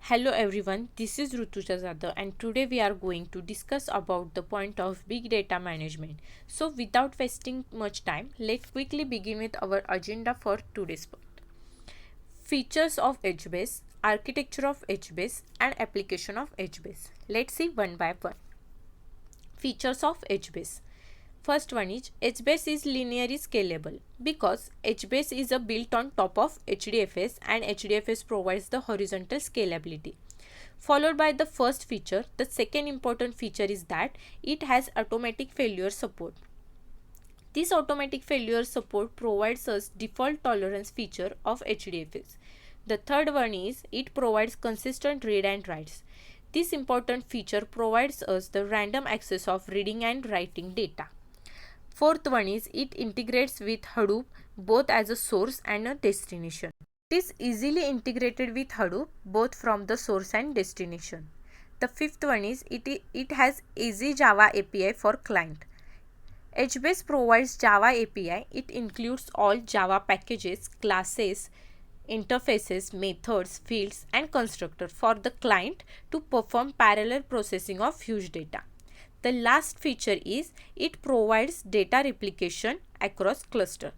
Hello everyone, this is Rutuja Zada and today we are going to discuss about the point of big data management. So without wasting much time, let's quickly begin with our agenda for today's point. Features of HBase, architecture of HBase and application of HBase. Let's see one by one. Features of HBase. First one is HBase is linearly scalable because HBase is built on top of HDFS and HDFS provides the horizontal scalability. Followed by the first feature, the second important feature is that it has automatic failure support. This automatic failure support provides us default tolerance feature of HDFS. The third one is it provides consistent read and writes. This important feature provides us the random access of reading and writing data. Fourth one is it integrates with Hadoop both as a source and a destination. It is easily integrated with Hadoop both from the source and destination. The fifth one is it has easy Java API for client. HBase provides Java API. It includes all Java packages, classes, interfaces, methods, fields and constructors for the client to perform parallel processing of huge data. The last feature is it provides data replication across cluster.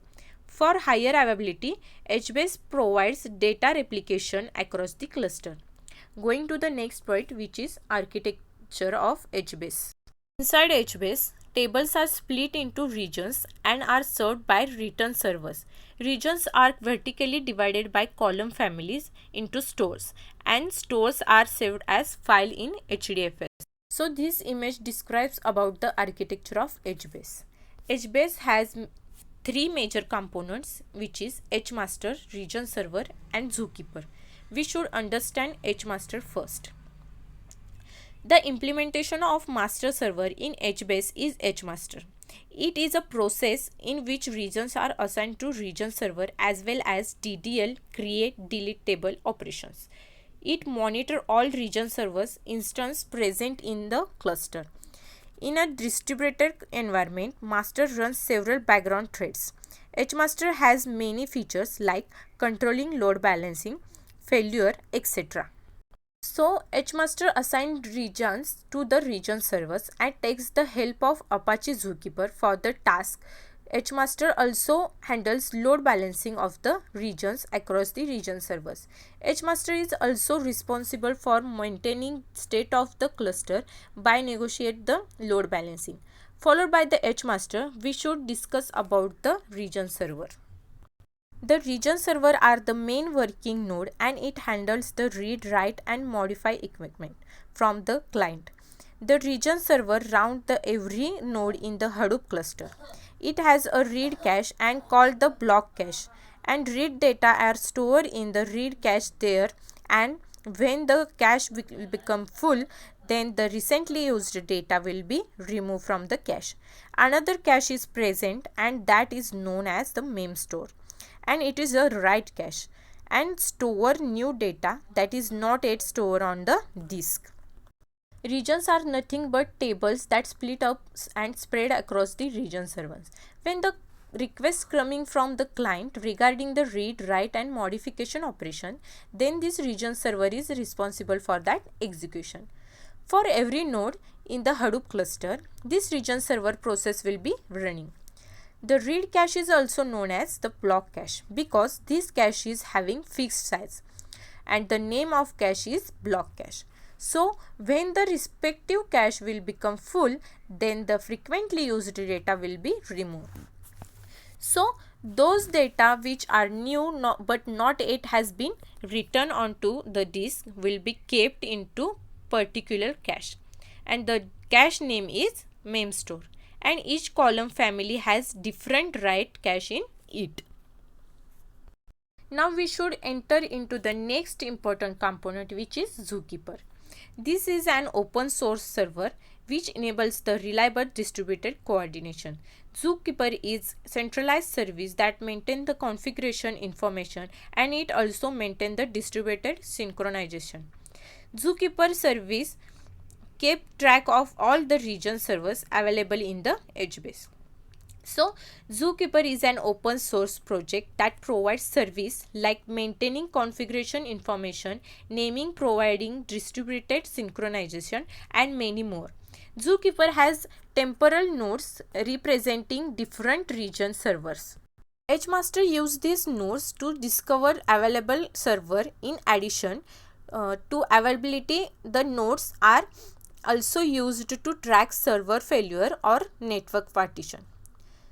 For higher availability, HBase provides data replication across the cluster. Going to the next point, which is architecture of HBase. Inside HBase, tables are split into regions and are served by return servers. Regions are vertically divided by column families into stores and stores are saved as file in HDFS. So this image describes about the architecture of HBase. HBase has three major components, which is HMaster, region server and Zookeeper. We should understand HMaster first. The implementation of master server in HBase is HMaster. It is a process in which regions are assigned to region server as well as DDL, create, delete table operations. It monitors all region servers instance present in the cluster. In a distributed environment, master runs several background threads. HMaster has many features like controlling load balancing, failure, etc. So HMaster assigns regions to the region servers and takes the help of Apache Zookeeper for the task. HMaster also handles load balancing of the regions across the region servers. HMaster is also responsible for maintaining state of the cluster by negotiate the load balancing. Followed by the HMaster, we should discuss about the region server. The region server are the main working node and it handles the read, write and modify equipment from the client. The region server rounds the every node in the Hadoop cluster. It has a read cache and called the block cache and read data are stored in the read cache there, and when the cache will become full, then the recently used data will be removed from the cache. Another cache is present and that is known as the mem store, and it is a write cache and store new data that is not yet stored on the disk. Regions are nothing but tables that split up and spread across the region servers. When the request coming from the client regarding the read, write and modification operation, then this region server is responsible for that execution. For every node in the Hadoop cluster, this region server process will be running. The read cache is also known as the block cache because this cache is having fixed size and the name of cache is block cache. So when the respective cache will become full, then the frequently used data will be removed. So those data which are new but not yet has been written onto the disk will be kept into particular cache, and the cache name is memstore, and each column family has different write cache in it. Now we should enter into the next important component, which is Zookeeper. This is an open source server which enables the reliable distributed coordination. Zookeeper is centralized service that maintains the configuration information and it also maintains the distributed synchronization. Zookeeper service kept track of all the region servers available in the HBase. So, Zookeeper is an open source project that provides service like maintaining configuration information, naming, providing distributed synchronization, and many more. Zookeeper has temporal nodes representing different region servers. EdgeMaster uses these nodes to discover available server. In addition to availability, the nodes are also used to track server failure or network partition.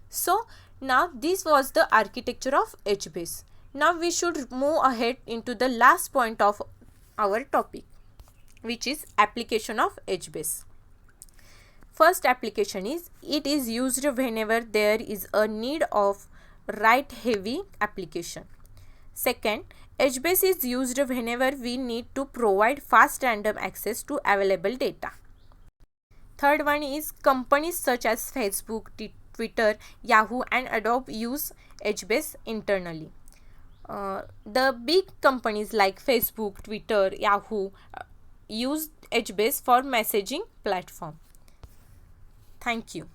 So now this was the architecture of HBase. Now we should move ahead into the last point of our topic, which is application of HBase. First application is, it is used whenever there is a need of write heavy application. Second, HBase is used whenever we need to provide fast random access to available data. Third one is, companies such as Facebook, Twitter, Yahoo and Adobe use HBase internally. The big companies like Facebook, Twitter, Yahoo use HBase for messaging platform. Thank you.